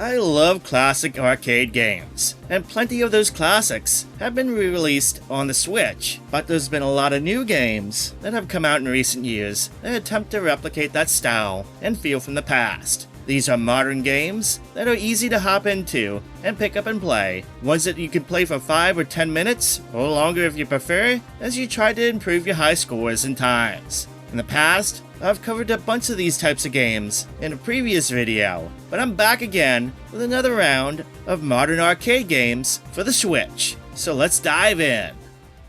I love classic arcade games, and plenty of those classics have been re-released on the Switch, but there's been a lot of new games that have come out in recent years that attempt to replicate that style and feel from the past. These are modern games that are easy to hop into and pick up and play, ones that you can play for 5 or 10 minutes, or longer if you prefer, as you try to improve your high scores and times. In the past, I've covered a bunch of these types of games in a previous video, but I'm back again with another round of modern arcade games for the Switch. So let's dive in.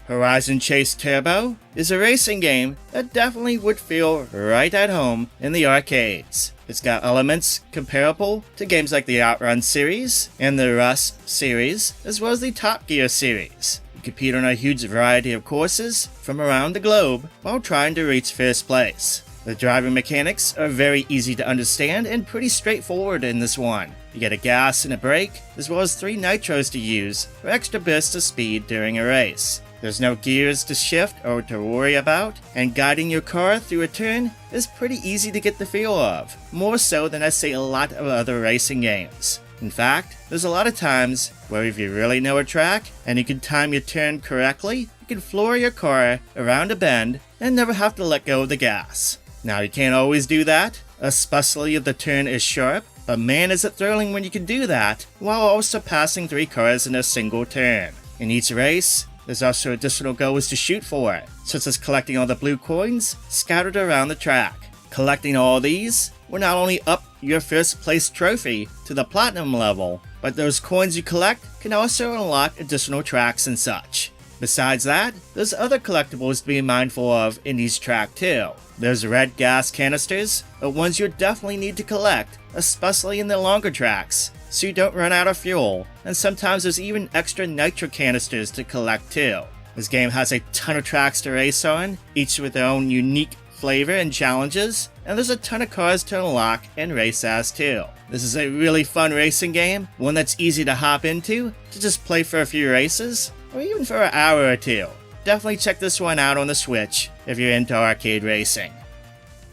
Horizon Chase Turbo is a racing game that definitely would feel right at home in the arcades. It's got elements comparable to games like the Outrun series and the Rust series, as well as the Top Gear series. You compete on a huge variety of courses from around the globe while trying to reach first place. The driving mechanics are very easy to understand and pretty straightforward in this one. You get a gas and a brake, as well as 3 nitros to use for extra bursts of speed during a race. There's no gears to shift or to worry about, and guiding your car through a turn is pretty easy to get the feel of, more so than I say a lot of other racing games. In fact, there's a lot of times where if you really know a track and you can time your turn correctly, you can floor your car around a bend and never have to let go of the gas. Now you can't always do that, especially if the turn is sharp, but man is it thrilling when you can do that while also passing 3 cars in a single turn. In each race, there's also additional goals to shoot for, such as collecting all the blue coins scattered around the track. Collecting all these will not only up your first place trophy to the platinum level, but those coins you collect can also unlock additional tracks and such. Besides that, there's other collectibles to be mindful of in each track too. There's red gas canisters, but ones you definitely need to collect, especially in the longer tracks, so you don't run out of fuel, and sometimes there's even extra nitro canisters to collect too. This game has a ton of tracks to race on, each with their own unique flavor and challenges, and there's a ton of cars to unlock and race as too. This is a really fun racing game, one that's easy to hop into, to just play for a few races, or even for an hour or two. Definitely check this one out on the Switch if you're into arcade racing.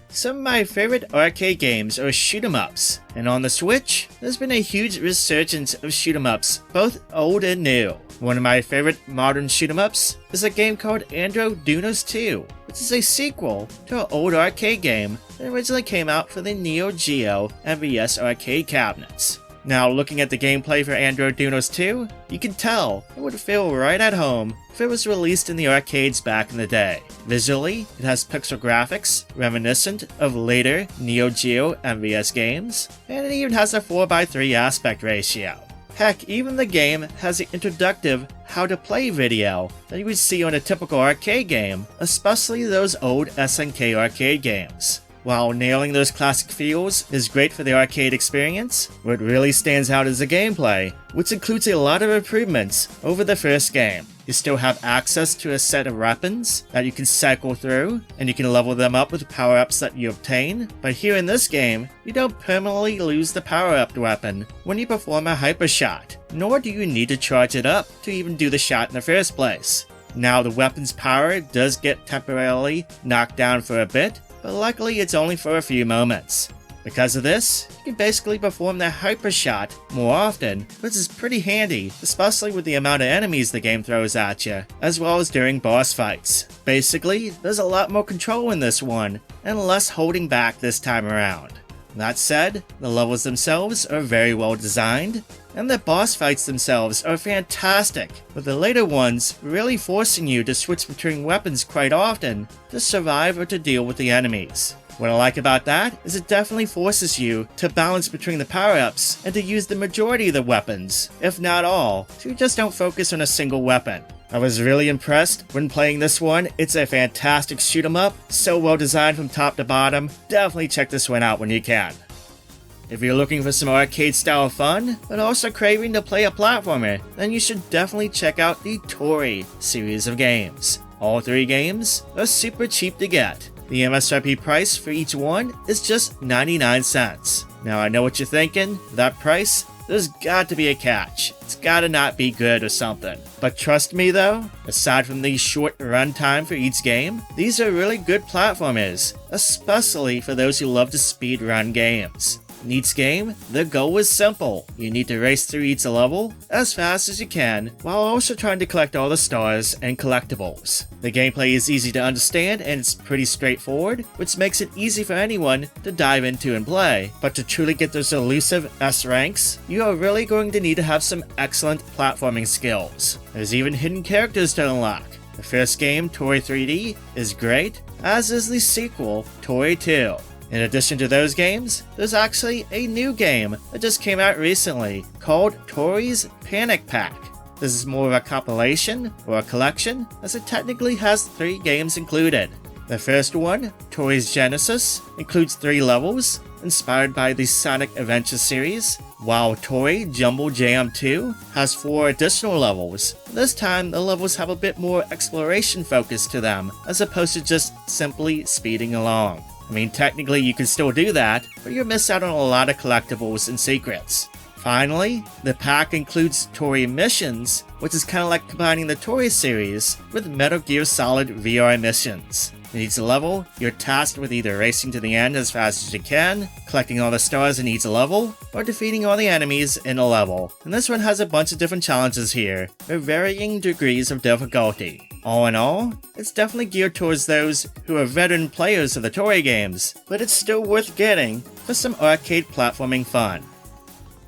Some of my favorite arcade games are shoot 'em ups, and on the Switch, there's been a huge resurgence of shoot 'em ups, both old and new. One of my favorite modern shoot 'em ups is a game called Andro Dunos 2, which is a sequel to an old arcade game that originally came out for the Neo Geo and VS arcade cabinets. Now, looking at the gameplay for Andro Dunos 2, you can tell it would feel right at home if it was released in the arcades back in the day. Visually, it has pixel graphics reminiscent of later Neo Geo and VS games, and it even has a 4:3 aspect ratio. Heck, even the game has the introductive how to play video that you would see on a typical arcade game, especially those old SNK arcade games. While nailing those classic feels is great for the arcade experience, what really stands out is the gameplay, which includes a lot of improvements over the first game. You still have access to a set of weapons that you can cycle through, and you can level them up with power-ups that you obtain, but here in this game, you don't permanently lose the power-up weapon when you perform a hyper shot, nor do you need to charge it up to even do the shot in the first place. Now, the weapon's power does get temporarily knocked down for a bit, but luckily it's only for a few moments. Because of this, you can basically perform the hyper shot more often, which is pretty handy, especially with the amount of enemies the game throws at you, as well as during boss fights. Basically, there's a lot more control in this one, and less holding back this time around. That said, the levels themselves are very well designed, and the boss fights themselves are fantastic, with the later ones really forcing you to switch between weapons quite often to survive or to deal with the enemies. What I like about that is it definitely forces you to balance between the power-ups and to use the majority of the weapons, if not all, so you just don't focus on a single weapon. I was really impressed when playing this one. It's a fantastic shoot 'em up, so well designed from top to bottom. Definitely check this one out when you can. If you're looking for some arcade-style fun, but also craving to play a platformer, then you should definitely check out the Toree series of games. All 3 games are super cheap to get. The MSRP price for each one is just 99 cents. Now I know what you're thinking, that price? There's got to be a catch. It's gotta not be good or something. But trust me though, aside from the short runtime for each game, these are really good platformers, especially for those who love to speedrun games. In each game, the goal is simple. You need to race through each level as fast as you can, while also trying to collect all the stars and collectibles. The gameplay is easy to understand and it's pretty straightforward, which makes it easy for anyone to dive into and play. But to truly get those elusive S ranks, you are really going to need to have some excellent platforming skills. There's even hidden characters to unlock. The first game, Toree 3D, is great, as is the sequel, Toree 2. In addition to those games, there's actually a new game that just came out recently called Toree's Panic Pack. This is more of a compilation or a collection, as it technically has 3 games included. The first one, Toree's Genesis, includes 3 levels, inspired by the Sonic Adventure series, while Toree Jumble Jam 2 has 4 additional levels. This time, the levels have a bit more exploration focus to them, as opposed to just simply speeding along. I mean, technically you can still do that, but you'll miss out on a lot of collectibles and secrets. Finally, the pack includes Toree Missions, which is kind of like combining the Toree series with Metal Gear Solid VR missions. In each level, you're tasked with either racing to the end as fast as you can, collecting all the stars in each level, or defeating all the enemies in a level. And this one has a bunch of different challenges here, with varying degrees of difficulty. All in all, it's definitely geared towards those who are veteran players of the Toree games, but it's still worth getting for some arcade platforming fun.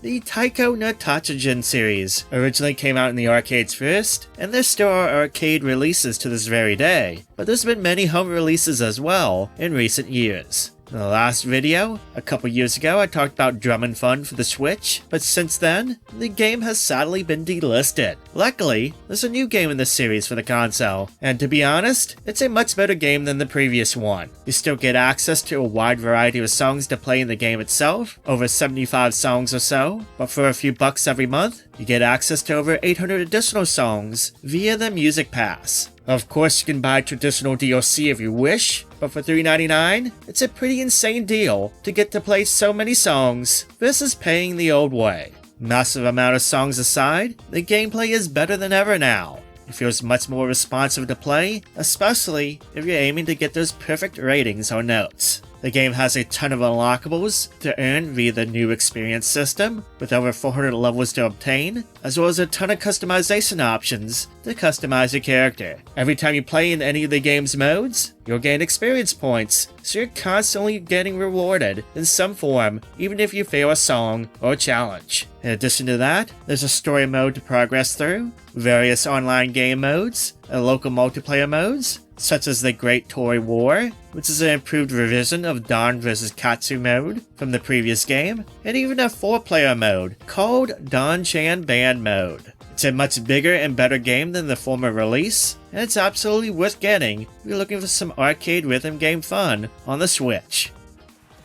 The Taiko no Tatsujin series originally came out in the arcades first, and there still are arcade releases to this very day, but there's been many home releases as well in recent years. In the last video, a couple years ago, I talked about Drum & Fun for the Switch, but since then, the game has sadly been delisted. Luckily, there's a new game in this series for the console, and to be honest, it's a much better game than the previous one. You still get access to a wide variety of songs to play in the game itself, over 75 songs or so, but for a few bucks every month, you get access to over 800 additional songs via the Music Pass. Of course, you can buy traditional DLC if you wish, but for $3.99, it's a pretty insane deal to get to play so many songs versus paying the old way. Massive amount of songs aside, the gameplay is better than ever now. It feels much more responsive to play, especially if you're aiming to get those perfect ratings or notes. The game has a ton of unlockables to earn via the new experience system, with over 400 levels to obtain, as well as a ton of customization options to customize your character. Every time you play in any of the game's modes, you'll gain experience points, so you're constantly getting rewarded in some form, even if you fail a song or challenge. In addition to that, there's a story mode to progress through, various online game modes, and local multiplayer modes, such as the Great Toree War, which is an improved revision of Don vs. Katsu mode from the previous game, and even a 4-player mode called Don-chan Band Mode. It's a much bigger and better game than the former release, and it's absolutely worth getting if you're looking for some arcade rhythm game fun on the Switch.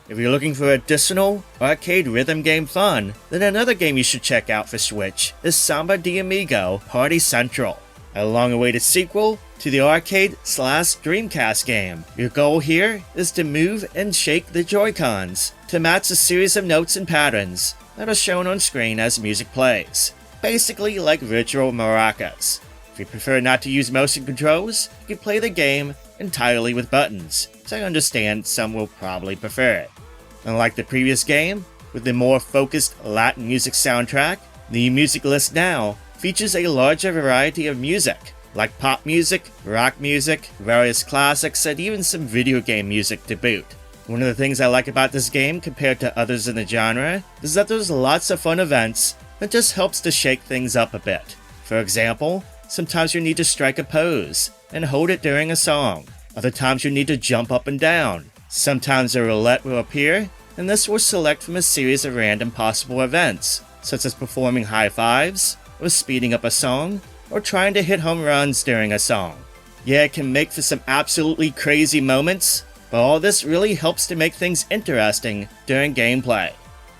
If you're looking for additional arcade rhythm game fun, then another game you should check out for Switch is Samba de Amigo Party Central, a long-awaited sequel to the arcade/Dreamcast game. Your goal here is to move and shake the Joy-Cons to match a series of notes and patterns that are shown on screen as music plays, basically like virtual maracas. If you prefer not to use motion controls, you can play the game entirely with buttons, so I understand some will probably prefer it. Unlike the previous game, with the more focused Latin music soundtrack, the music list now features a larger variety of music, like pop music, rock music, various classics, and even some video game music to boot. One of the things I like about this game compared to others in the genre is that there's lots of fun events that just helps to shake things up a bit. For example, sometimes you need to strike a pose and hold it during a song. Other times you need to jump up and down. Sometimes a roulette will appear, and this will select from a series of random possible events, such as performing high fives, or speeding up a song, or trying to hit home runs during a song. Yeah, it can make for some absolutely crazy moments, but all this really helps to make things interesting during gameplay.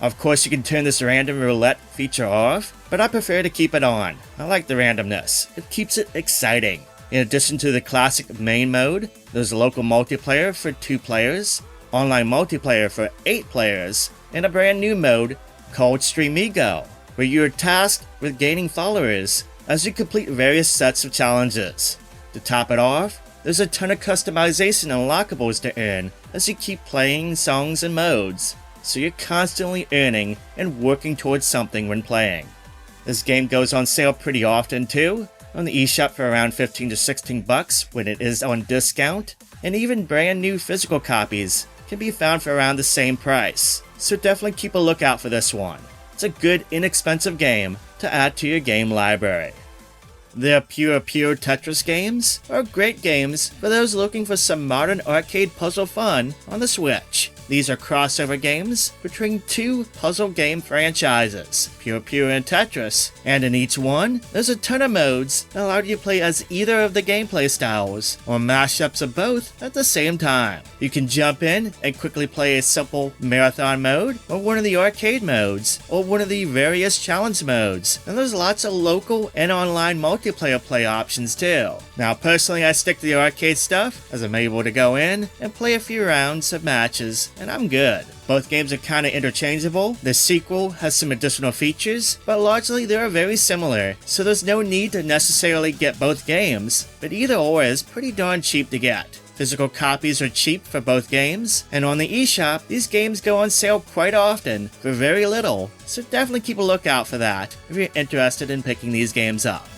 Of course, you can turn this random roulette feature off, but I prefer to keep it on. I like the randomness. It keeps it exciting. In addition to the classic main mode, there's local multiplayer for 2 players, online multiplayer for 8 players, and a brand new mode called Amigo, where you are tasked with gaining followers as you complete various sets of challenges. To top it off, there's a ton of customization unlockables to earn as you keep playing songs and modes, so you're constantly earning and working towards something when playing. This game goes on sale pretty often too, on the eShop for around 15 to 16 bucks when it is on discount, and even brand new physical copies can be found for around the same price, so definitely keep a lookout for this one. It's a good, inexpensive game to add to your game library. The Puyo Tetris games are great games for those looking for some modern arcade puzzle fun on the Switch. These are crossover games between two puzzle game franchises, Puyo and Tetris, and in each one, there's a ton of modes that allow you to play as either of the gameplay styles, or mashups of both at the same time. You can jump in and quickly play a simple marathon mode, or one of the arcade modes, or one of the various challenge modes, and there's lots of local and online multiplayer play options too. Now personally I stick to the arcade stuff, as I'm able to go in and play a few rounds of matches, and I'm good. Both games are kinda interchangeable. The sequel has some additional features, but largely they are very similar, so there's no need to necessarily get both games, but either or is pretty darn cheap to get. Physical copies are cheap for both games, and on the eShop, these games go on sale quite often for very little, so definitely keep a lookout for that if you're interested in picking these games up.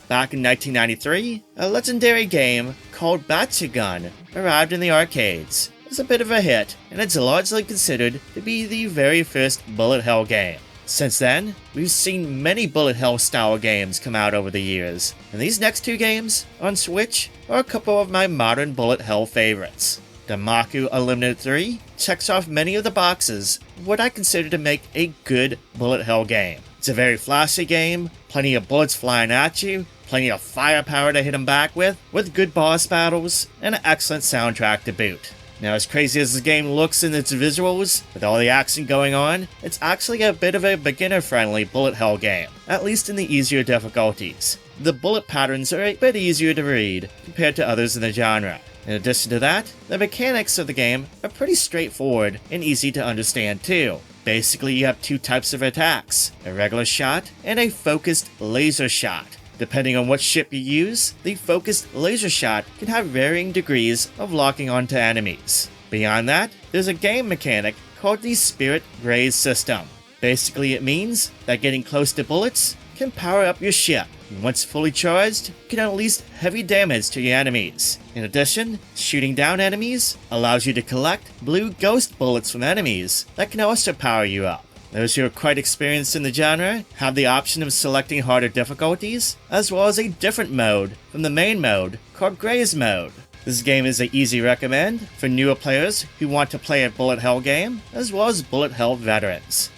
Back in 1993, a legendary game called Tatsujin arrived in the arcades. It's a bit of a hit, and it's largely considered to be the very first bullet hell game. Since then, we've seen many bullet hell style games come out over the years, and these next two games on Switch are a couple of my modern bullet hell favorites. Danamku Unlimited 3 checks off many of the boxes of what I consider to make a good bullet hell game. It's a very flashy game, plenty of bullets flying at you, plenty of firepower to hit them back with good boss battles, and an excellent soundtrack to boot. Now, as crazy as the game looks in its visuals, with all the action going on, it's actually a bit of a beginner-friendly bullet hell game, at least in the easier difficulties. The bullet patterns are a bit easier to read compared to others in the genre. In addition to that, the mechanics of the game are pretty straightforward and easy to understand too. Basically, you have two types of attacks, a regular shot and a focused laser shot. Depending on what ship you use, the focused laser shot can have varying degrees of locking onto enemies. Beyond that, there's a game mechanic called the Spirit Graze system. Basically, it means that getting close to bullets can power up your ship. Once fully charged, you can unleash heavy damage to your enemies. In addition, shooting down enemies allows you to collect blue ghost bullets from enemies that can also power you up. Those who are quite experienced in the genre have the option of selecting harder difficulties, as well as a different mode from the main mode called Graze mode. This game is an easy recommend for newer players who want to play a bullet hell game, as well as bullet hell veterans.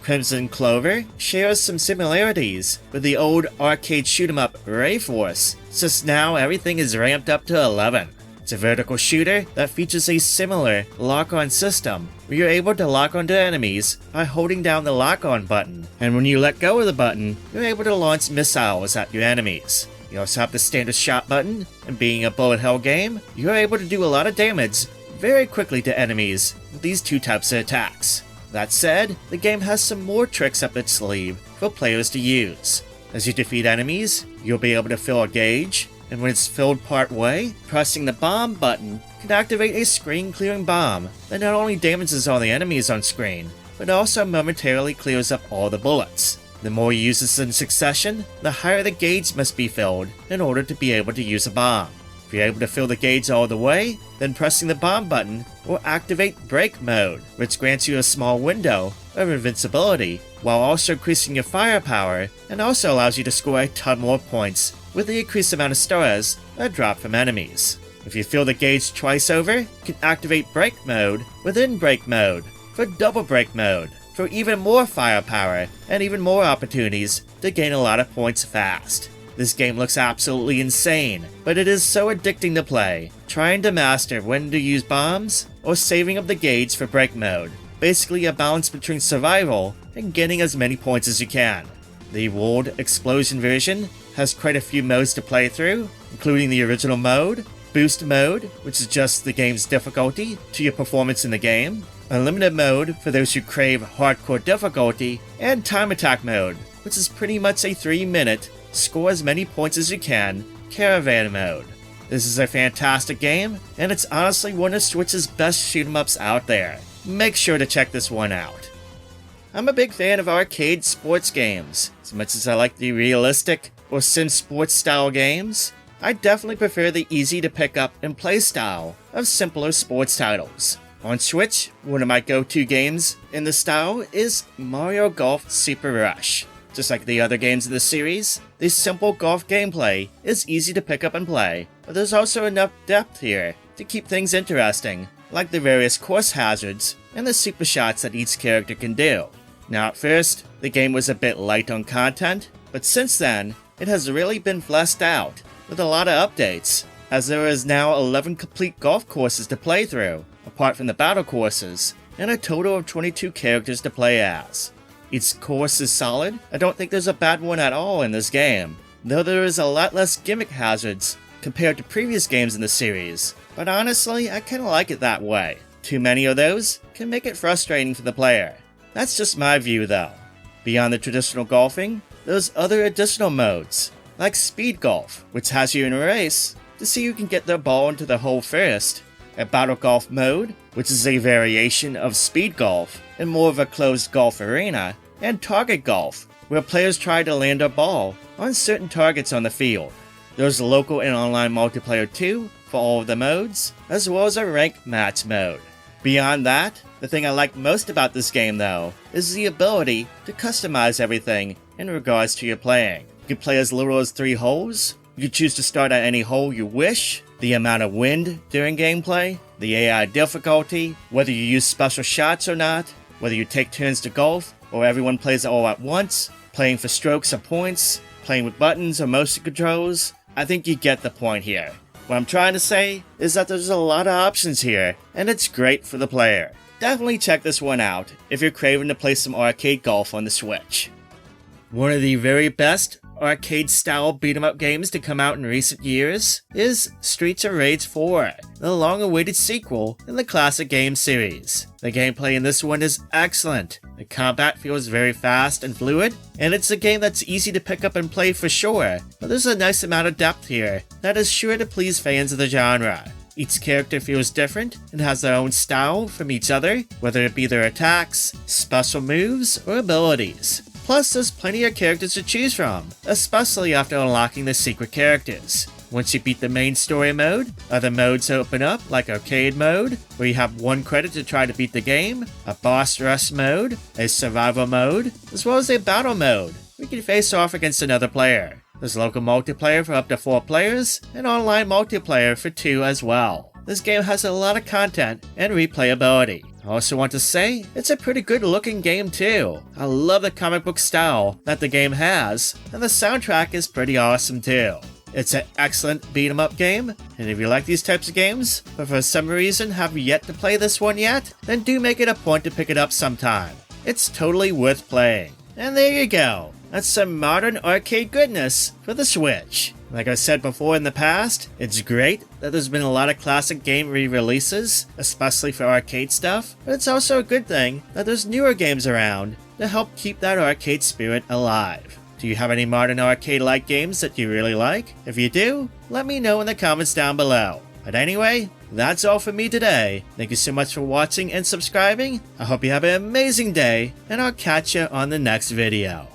Crimzon Clover shares some similarities with the old arcade shoot-'em-up Ray Force, just now everything is ramped up to 11. It's a vertical shooter that features a similar lock-on system, where you're able to lock onto enemies by holding down the lock-on button, and when you let go of the button, you're able to launch missiles at your enemies. You also have the standard shot button, and being a bullet hell game, you're able to do a lot of damage very quickly to enemies with these two types of attacks. That said, the game has some more tricks up its sleeve for players to use. As you defeat enemies, you'll be able to fill a gauge, and when it's filled part way, pressing the bomb button can activate a screen-clearing bomb that not only damages all the enemies on screen, but also momentarily clears up all the bullets. The more you use this in succession, the higher the gauge must be filled in order to be able to use a bomb. If you're able to fill the gauge all the way, then pressing the bomb button will activate break mode, which grants you a small window of invincibility, while also increasing your firepower, and also allows you to score a ton more points with the increased amount of stars that drop from enemies. If you fill the gauge twice over, you can activate break mode within break mode for double break mode, for even more firepower and even more opportunities to gain a lot of points fast. This game looks absolutely insane, but it is so addicting to play, trying to master when to use bombs or saving up the gauge for break mode. Basically a balance between survival and getting as many points as you can. The World Explosion version has quite a few modes to play through, including the original mode, Boost mode, which adjusts the game's difficulty to your performance in the game, Unlimited mode for those who crave hardcore difficulty, and Time Attack mode, which is pretty much a 3-minute, score as many points as you can, caravan mode. This is a fantastic game, and it's honestly one of Switch's best shoot-'em-ups out there. make sure to check this one out. I'm a big fan of arcade sports games. As much as I like the realistic or sim sports style games, I definitely prefer the easy to pick up and play style of simpler sports titles. On Switch, one of my go-to games in the style is Mario Golf Super Rush. Just like the other games in the series, the simple golf gameplay is easy to pick up and play, but there's also enough depth here to keep things interesting, like the various course hazards and the super shots that each character can do. Now at first, the game was a bit light on content, but since then, it has really been fleshed out with a lot of updates, as there is now 11 complete golf courses to play through, apart from the battle courses, and a total of 22 characters to play as. Each course is solid. I don't think there's a bad one at all in this game, though there is a lot less gimmick hazards compared to previous games in the series, but honestly, I kinda like it that way. Too many of those can make it frustrating for the player. That's just my view though. Beyond the traditional golfing, there's other additional modes, like speed golf, which has you in a race to see who can get their ball into the hole first, a battle golf mode, which is a variation of speed golf in more of a closed golf arena, and target golf, where players try to land a ball on certain targets on the field. There's local and online multiplayer too for all of the modes, as well as a ranked match mode. Beyond that, the thing I like most about this game though, is the ability to customize everything in regards to your playing. You can play as little as 3 holes, you can choose to start at any hole you wish, the amount of wind during gameplay, the AI difficulty, whether you use special shots or not, whether you take turns to golf, or everyone plays it all at once, playing for strokes or points, playing with buttons or motion controls. I think you get the point here. What I'm trying to say is that there's a lot of options here, and it's great for the player. Definitely check this one out if you're craving to play some arcade golf on the Switch. One of the very best arcade-style beat-em-up games to come out in recent years is Streets of Rage 4, the long-awaited sequel in the classic game series. The gameplay in this one is excellent. The combat feels very fast and fluid, and it's a game that's easy to pick up and play for sure, but there's a nice amount of depth here that is sure to please fans of the genre. Each character feels different and has their own style from each other, whether it be their attacks, special moves, or abilities. Plus, there's plenty of characters to choose from, especially after unlocking the secret characters. Once you beat the main story mode, other modes open up, like Arcade Mode, where you have 1 credit to try to beat the game, a Boss Rush mode, a Survival mode, as well as a Battle mode, where you can face off against another player. There's local multiplayer for up to 4 players, and online multiplayer for 2 as well. This game has a lot of content and replayability. I also want to say, it's a pretty good looking game too. I love the comic book style that the game has, and the soundtrack is pretty awesome too. It's an excellent beat 'em up game, and if you like these types of games, but for some reason have yet to play this one yet, then do make it a point to pick it up sometime. It's totally worth playing. And there you go. That's some modern arcade goodness for the Switch. Like I said before in the past, it's great that there's been a lot of classic game re-releases, especially for arcade stuff, but it's also a good thing that there's newer games around to help keep that arcade spirit alive. Do you have any modern arcade-like games that you really like? If you do, let me know in the comments down below. But anyway, that's all for me today. Thank you so much for watching and subscribing. I hope you have an amazing day, and I'll catch you on the next video.